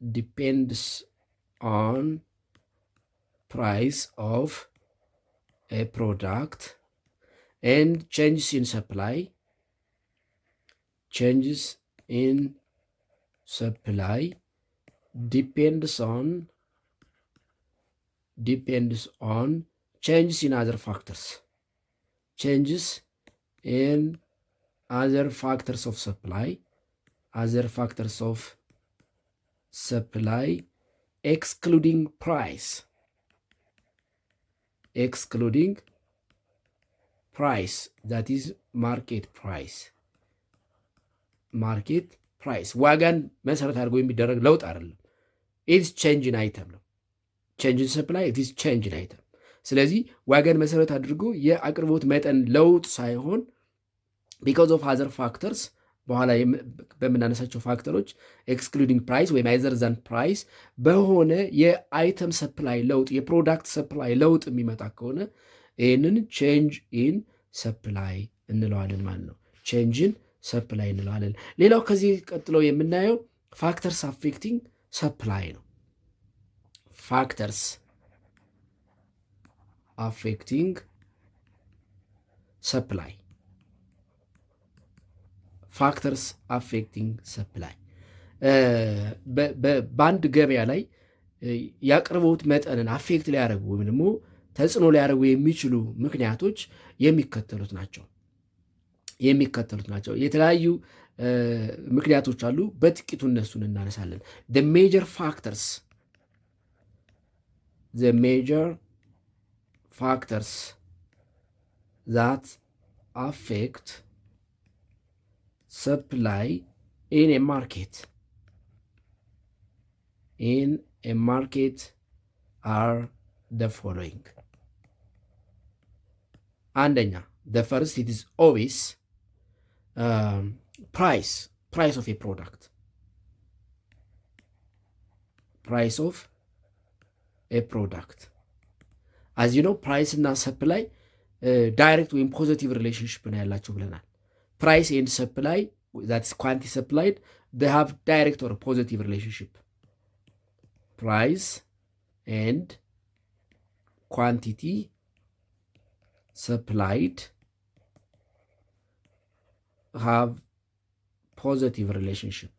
depends on price of a product, and changes in supply depends on changes in other factors, supply, excluding price, that is market price. ዋጋን መሰረት አድርጎ የሚደረግ ለውጥ አይደለም። ኢትስ ቼንጅ ኢን አይተም ነው። ቼንጅ ኢን ሰፕላይ ኢትስ ቼንጅ ኢን አይተም። ስለዚህ ዋጋን መሰረት አድርጎ የአቅርቦት መጠን ለውጥ ሳይሆን ቢኮዝ ኦፍ አዘር ፋክተርስ በኋላ በምናነሳቸው ፋክተሮች ኤክስክሉዲንግ ፕራይስ ወይም አይዘር ዛን ፕራይስ በሆነ የአይተም ሰፕላይ ለውጥ የፕሮዳክት ሰፕላይ ለውጥ የሚመጣ ከሆነ ይህንን ቼንጅ ኢን ሰፕላይ እንለዋለን ማለት ነው። ቼንጅን ሰፕላይ እንለዋለን። ሌላው ከዚህ ቀጥሎ የምናየው ፋክተርስ አፌክቲንግ ሰፕላይ ነው። ፋክተርስ አፌክቲንግ ሰፕላይ ፋክተርስ አፌክቲንግ ሰፕላይ በአንድ ገበያ ላይ የአቅርቦት መጠንን አፌክት ሊያደርጉ ወይም ደግሞ ተጽዕኖ ሊያደርጉ የሚችሉ ምክንያቶች የሚከተሉት ናቸው። የተለያዩ ምክንያቶች አሉ። በጥቂቱ እነሱን እናነሳለን። the major factors that affect supply in a market are the following. አንደኛ the first, it is always price of a product. as you know ፕራይስ እና ሰፕላይ ዳይሬክት ወይም ፖዚቲቭ ሪሌሽንሽፕ ነው ያላቸው ብለናል። ፕራይስ ኤንድ ሰፕላይ that is quantity supplied, they have direct or positive relationship. Price and quantity supplied have positive relationship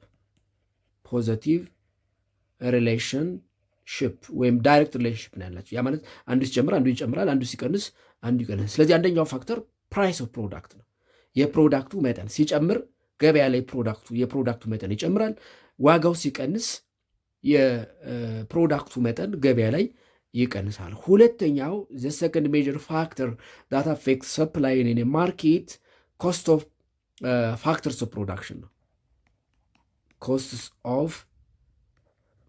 ወይም ዳይሬክት ሪሌሽንሽፕ ነው ያላቸው። ያ ማለት አንዱ ሲጨምር አንዱ ይጨምራል፣ አንዱ ሲቀንስ አንዱ ይቀንስ። ስለዚህ አንደኛው ፋክተር ፕራይስ ኦፍ ፕሮዳክት ነው። የፕሮዳክቱ መጠን ሲጨምር ገበያ ላይ የፕሮዳክቱ መጠን ይጨምራል። ዋጋው ሲቀንስ የፕሮዳክቱ መጠን ገበያ ላይ ይቀንሳል። ሁለተኛው the second major factor that affects supply in a market, cost of factors of production ነው። costs of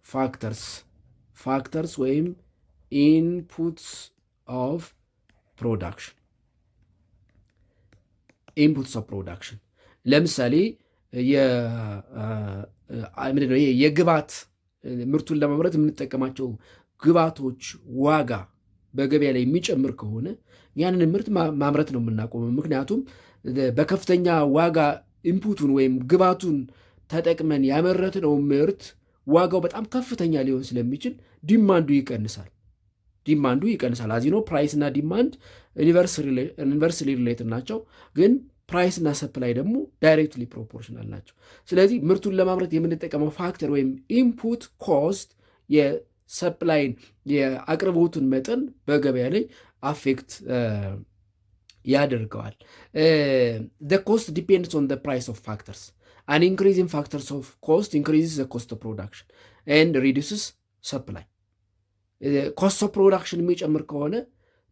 ፋክተርስ ወይም ኢንፑትስ ኦፍ ፕሮዳክሽን ለምሳሌ የግብዓት ምርቱን ለማምረት የምንጠቀማቸው ግብዓቶች ዋጋ በገበያ ላይ የሚጨምር ከሆነ ያንን ምርት ማምረት ነው የምናቆመው። ምክንያቱም በከፍተኛ ዋጋ ኢንፑቱን ወይም ግብዓቱን ተጠቅመን ያመረትነው ምርት ዋጋው በጣም ከፍተኛ ሊሆን ስለሚችል ዲማንዱ ይቀንሳል። አዚኖ ፕራይስ እና ዲማንድ ዩኒቨርስሊ ሪሌትድ ናቸው፣ ግን ፕራይስ እና ሰፕላይ ደግሞ ዳይሬክትሊ ፕሮፖርሽናል ናቸው። ስለዚህ ምርቱን ለማምረት የምንጠቀመው ፋክተር ወይም ኢንፑት ኮስት የሰፕላይን የአቅርቦቱን መጠን በገበያ ላይ አፌክት ያደርገዋል። ኮስት ዲፔንድስ ኦን ፕራይስ ኦፍ ፋክተርስ አን ኢንክሪዝ ኢን ፋክተርስ ኦፍ ኮስት ኢንክሪዝስ ኮስት ኦፍ ፕሮዳክሽን ኤንድ ሪዲዩስስ ሰፕላይ። ኮስት ኦፍ ፕሮዳክሽን የሚጨምር ከሆነ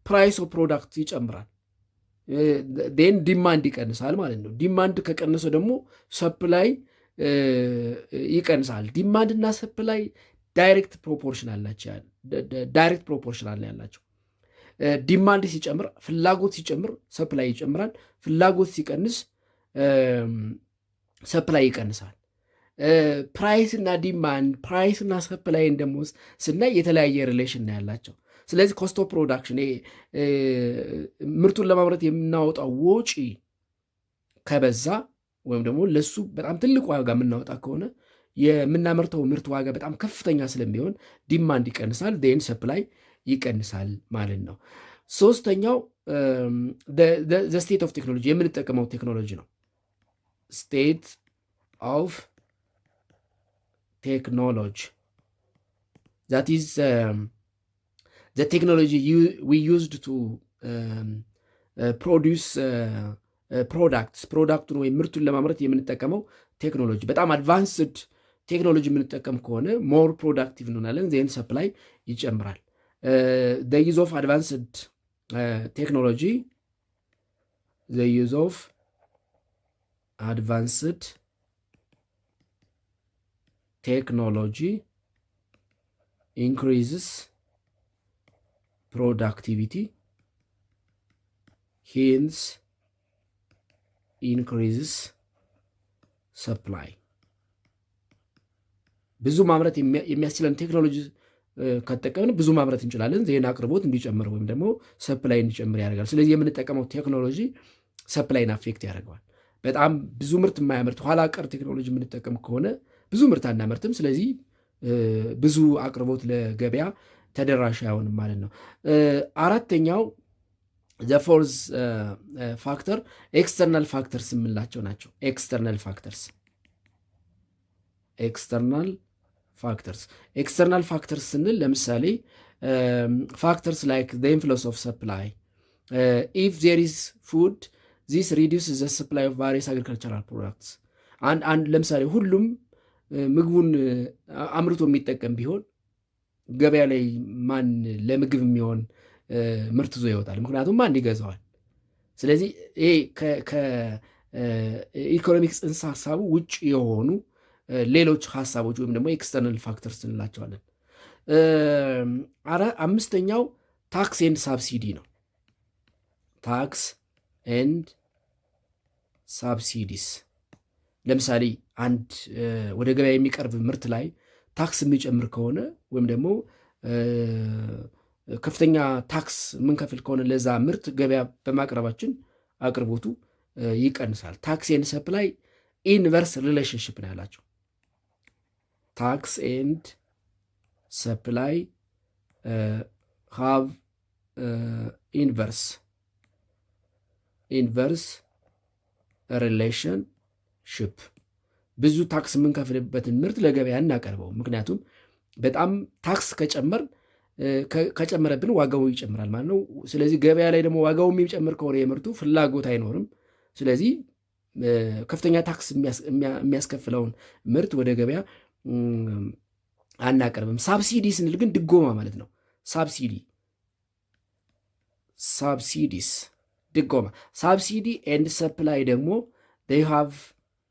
ፕራይስ ኦፍ ፕሮዳክት ይጨምራል፣ ን ዲማንድ ይቀንሳል ማለት ነው። ዲማንድ ከቀነሰ ደግሞ ሰፕላይ ይቀንሳል። ዲማንድ እና ሰፕላይ ዳይሬክት ፕሮፖርሽናል ያላቸው። ዲማንድ ሲጨምር ፍላጎት ሲጨምር ሰፕላይ ይጨምራል። ፍላጎት ሲቀንስ ሰፕላይ ይቀንሳል። ፕራይስ እና ዲማንድ ፕራይስ እና ሰፕላይን ደግሞ ስናይ የተለያየ ሪሌሽን ያላቸው። ስለዚህ ኮስት ኦፍ ፕሮዳክሽን ምርቱን ለማምረት የምናወጣው ወጪ ከበዛ ወይም ደግሞ ለሱ በጣም ትልቅ ዋጋ የምናወጣ ከሆነ የምናመርተው ምርት ዋጋ በጣም ከፍተኛ ስለሚሆን ዲማንድ ይቀንሳል፣ ን ሰፕላይ ይቀንሳል ማለት ነው። ሶስተኛው ስቴት ኦፍ ቴክኖሎጂ የምንጠቀመው ቴክኖሎጂ ነው። ስቴት ኦፍ ቴክኖሎጂ ዛት ኢዝ the technology we used to produce ፕሮዳክቱን ወይም ምርቱን ለማምረት የምንጠቀመው ቴክኖሎጂ በጣም አድቫንስድ ቴክኖሎጂ የምንጠቀም ከሆነ ሞር ፕሮዳክቲቭ እንሆናለን፣ ዜን ሰፕላይ ይጨምራል። the use of advanced technology increases productivity, hence increases supply። ብዙ ማምረት የሚያስችለን ቴክኖሎጂ ከተጠቀምን ብዙ ማምረት እንችላለን። ዜና አቅርቦት እንዲጨምር ወይም ደግሞ ሰፕላይ እንዲጨምር ያደርጋል። ስለዚህ የምንጠቀመው ቴክኖሎጂ ሰፕላይን አፌክት ያደርገዋል። በጣም ብዙ ምርት የማያመርት ኋላ ቀር ቴክኖሎጂ የምንጠቀም ከሆነ ብዙ ምርት አናመርትም። ስለዚህ ብዙ አቅርቦት ለገበያ ተደራሽ አይሆንም ማለት ነው። አራተኛው ፎርዝ ፋክተር ኤክስተርናል ፋክተርስ የምንላቸው ናቸው። ኤክስተርናል ፋክተርስ ስንል ለምሳሌ ፋክተርስ ላይክ ዘ ኢንፍሉዌንስ ኦፍ ሰፕላይ ኢፍ ዜር ኢዝ ፉድ ዚስ ሪዲዩስ ዘ ሰፕላይ ኦፍ ቫሪየስ አግሪካልቸራል ፕሮዳክትስ። ለምሳሌ ሁሉም ምግቡን አምርቶ የሚጠቀም ቢሆን ገበያ ላይ ማን ለምግብ የሚሆን ምርት ይዞ ይወጣል? ምክንያቱም ማን ይገዛዋል? ስለዚህ ይሄ ከኢኮኖሚክስ ጽንሰ ሀሳቡ ውጭ የሆኑ ሌሎች ሀሳቦች ወይም ደግሞ ኤክስተርናል ፋክተርስ እንላቸዋለን። አምስተኛው ታክስ ኤንድ ሳብሲዲ ነው። ታክስ ኤንድ ሳብሲዲስ ለምሳሌ አንድ ወደ ገበያ የሚቀርብ ምርት ላይ ታክስ የሚጨምር ከሆነ ወይም ደግሞ ከፍተኛ ታክስ የምንከፍል ከሆነ ለዛ ምርት ገበያ በማቅረባችን አቅርቦቱ ይቀንሳል። ታክስ ኤንድ ሰፕላይ ኢንቨርስ ሪሌሽንሽፕ ነው ያላቸው። ታክስ ኤንድ ሰፕላይ ሃቭ ኢንቨርስ ሪሌሽንሽፕ። ብዙ ታክስ የምንከፍልበትን ምርት ለገበያ እናቀርበው። ምክንያቱም በጣም ታክስ ከጨመረብን ዋጋው ይጨምራል ማለት ነው። ስለዚህ ገበያ ላይ ደግሞ ዋጋው የሚጨምር ከሆነ የምርቱ ፍላጎት አይኖርም። ስለዚህ ከፍተኛ ታክስ የሚያስከፍለውን ምርት ወደ ገበያ አናቀርብም። ሳብሲዲ ስንል ግን ድጎማ ማለት ነው። ሳብሲዲስ ድጎማ። ሳብሲዲ ኤንድ ሰፕላይ ደግሞ they have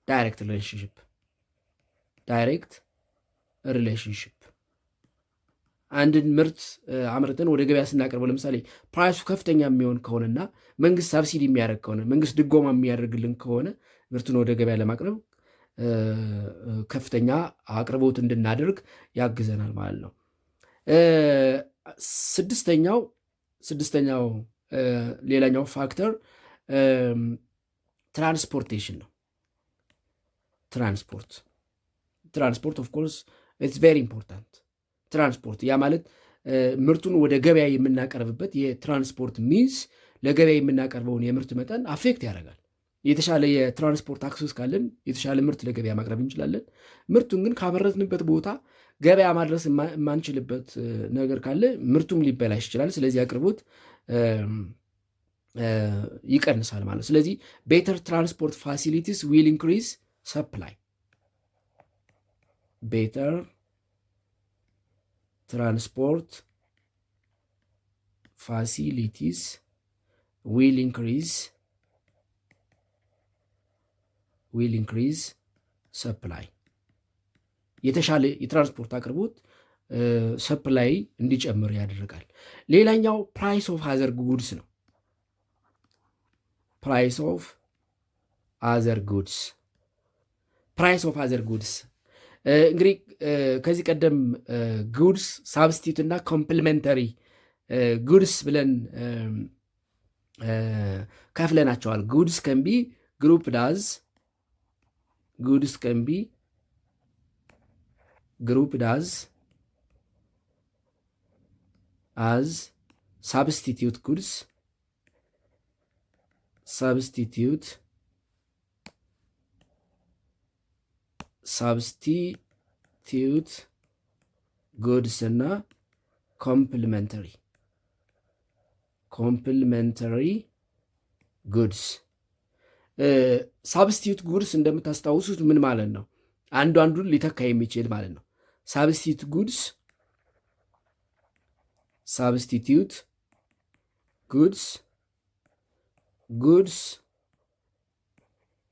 direct relationship አንድን ምርት አምርተን ወደ ገበያ ስናቀርበው ለምሳሌ ፕራይሱ ከፍተኛ የሚሆን ከሆነና መንግስት ሳብሲዲ የሚያደርግ ከሆነ መንግስት ድጎማ የሚያደርግልን ከሆነ ምርቱን ወደ ገበያ ለማቅረብ ከፍተኛ አቅርቦት እንድናደርግ ያግዘናል ማለት ነው። ስድስተኛው ሌላኛው ፋክተር ትራንስፖርቴሽን ነው። ትራንስፖርት ኦፍ ኮርስ ኢትስ ቬሪ ኢምፖርታንት። ትራንስፖርት ያ ማለት ምርቱን ወደ ገበያ የምናቀርብበት የትራንስፖርት ሚንስ ለገበያ የምናቀርበውን የምርት መጠን አፌክት ያደርጋል። የተሻለ የትራንስፖርት አክሰስ ካለን የተሻለ ምርት ለገበያ ማቅረብ እንችላለን። ምርቱን ግን ካመረትንበት ቦታ ገበያ ማድረስ የማንችልበት ነገር ካለ ምርቱም ሊበላሽ ይችላል። ስለዚህ አቅርቦት ይቀንሳል ማለት ነው። ስለዚህ ቤተር ትራንስፖርት ፋሲሊቲስ ዊል ኢንክሪዝ ሰፕላይ። ቤተር ትራንስፖርት ፋሲሊቲስ ዊል ኢንክሪዝ ሰፕላይ። የተሻለ የትራንስፖርት አቅርቦት ሰፕላይ እንዲጨምር ያደርጋል። ሌላኛው ፕራይስ ኦፍ አዘር ጉድስ ነው። ፕራይስ ኦፍ አዘር ጉድስ እንግዲህ ከዚህ ቀደም ጉድስ ሳብስቲቱት እና ኮምፕሊመንተሪ ጉድስ ብለን ከፍለናቸዋል። ጉድስ ከንቢ ግሩፕ ዳዝ as substitute goods, እና ኮምፕሊመንተሪ ጉድስ። ሳብስቲቱት ጉድስ እንደምታስታውሱት ምን ማለት ነው? አንዱን ሊተካ የሚችል ማለት ነው። ሳብስቲቱት ጉድስ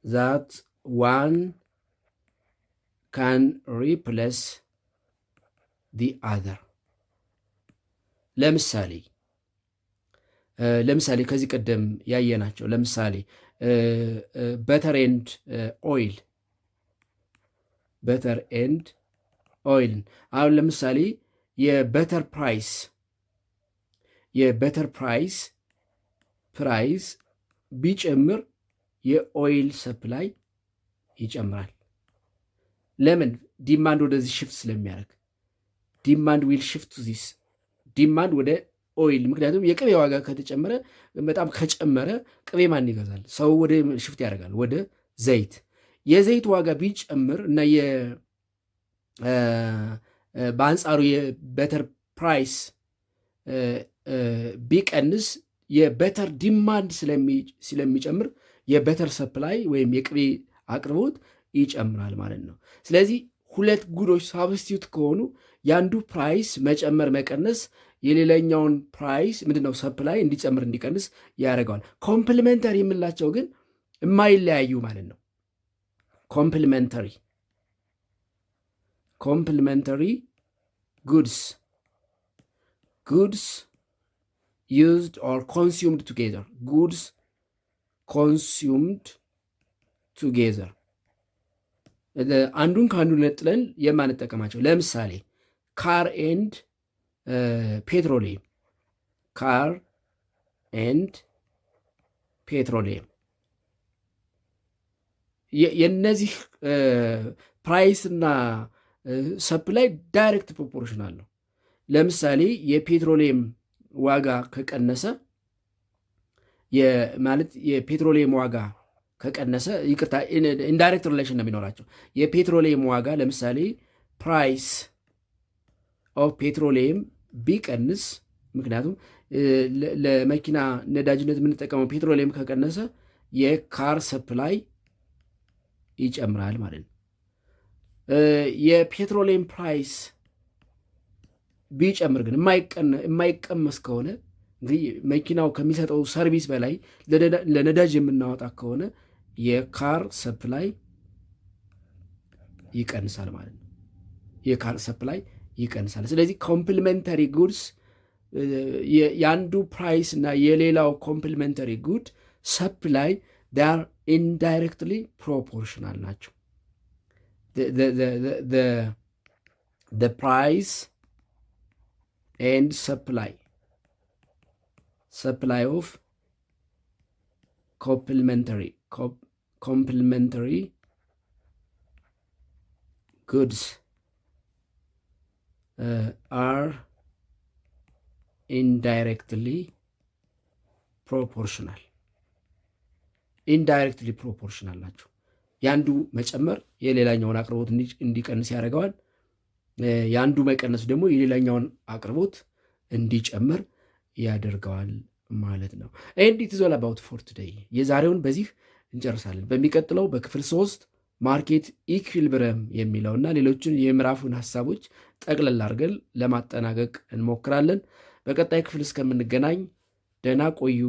that one can replace the other። ለምሳሌ ከዚህ ቀደም ያየናቸው ለምሳሌ በተር ኤንድ ኦይል። አሁን ለምሳሌ የበተር ፕራይስ ቢጨምር የኦይል ሰፕላይ ይጨምራል። ለምን? ዲማንድ ወደዚህ ሽፍት ስለሚያደርግ ዲማንድ ዊል ሽፍት ቱ ዚስ ዲማንድ ወደ ኦይል። ምክንያቱም የቅቤ ዋጋ ከተጨመረ በጣም ከጨመረ ቅቤ ማን ይገዛል? ሰው ወደ ሽፍት ያደርጋል ወደ ዘይት። የዘይት ዋጋ ቢጨምር እና በአንጻሩ የበተር ፕራይስ ቢቀንስ የበተር ዲማንድ ስለሚጨምር የበተር ሰፕላይ ወይም የቅቤ አቅርቦት ይጨምራል ማለት ነው። ስለዚህ ሁለት ጉዶች ሳብስቲዩት ከሆኑ የአንዱ ፕራይስ መጨመር መቀነስ የሌላኛውን ፕራይስ ምንድነው ሰፕላይ እንዲጨምር እንዲቀንስ ያደርገዋል። ኮምፕሊመንተሪ የምንላቸው ግን የማይለያዩ ማለት ነው። ኮምፕሊመንተሪ ጉድስ used or consumed together አንዱን ከአንዱ ነጥለን የማንጠቀማቸው ለምሳሌ ካር ኤንድ ፔትሮሊየም የነዚህ ፕራይስ እና ሰፕላይ ዳይሬክት ፕሮፖርሽናል ነው። ለምሳሌ የፔትሮሊየም ዋጋ ከቀነሰ ማለት የፔትሮሊየም ዋጋ ከቀነሰ ይቅርታ፣ ኢንዳይሬክት ሪሌሽን ነው የሚኖራቸው። የፔትሮሊየም ዋጋ ለምሳሌ ፕራይስ ኦፍ ፔትሮሊየም ቢቀንስ፣ ምክንያቱም ለመኪና ነዳጅነት የምንጠቀመው ፔትሮሊየም ከቀነሰ የካር ሰፕላይ ይጨምራል ማለት ነው። የፔትሮሊየም ፕራይስ ቢጨምር ግን የማይቀመስ ከሆነ እንግዲህ መኪናው ከሚሰጠው ሰርቪስ በላይ ለነዳጅ የምናወጣ ከሆነ የካር ሰፕላይ ይቀንሳል ማለት ነው። የካር ሰፕላይ ይቀንሳል። ስለዚህ ኮምፕሊመንተሪ ጉድስ የአንዱ ፕራይስ እና የሌላው ኮምፕሊመንተሪ ጉድ ሰፕላይ ር ኢንዳይሬክትሊ ፕሮፖርሽናል ናቸው። ፕራይስ ኤንድ ሰፕላይ ኦፍ complementary goods are indirectly proportional ናቸው። የአንዱ መጨመር የሌላኛውን አቅርቦት እንዲቀንስ ያደርገዋል። የአንዱ መቀነስ ደግሞ የሌላኛውን አቅርቦት እንዲጨምር ያደርገዋል ማለት ነው። ኤንድ ኢት ኢዝ ኦል አባውት ፎር ቱዴይ። የዛሬውን በዚህ እንጨርሳለን። በሚቀጥለው በክፍል 3 ማርኬት ኢኩዊሊብሪየም የሚለውና ሌሎችን የምዕራፉን ሀሳቦች ጠቅለል አድርገን ለማጠናቀቅ እንሞክራለን። በቀጣይ ክፍል እስከምንገናኝ ደህና ቆዩ።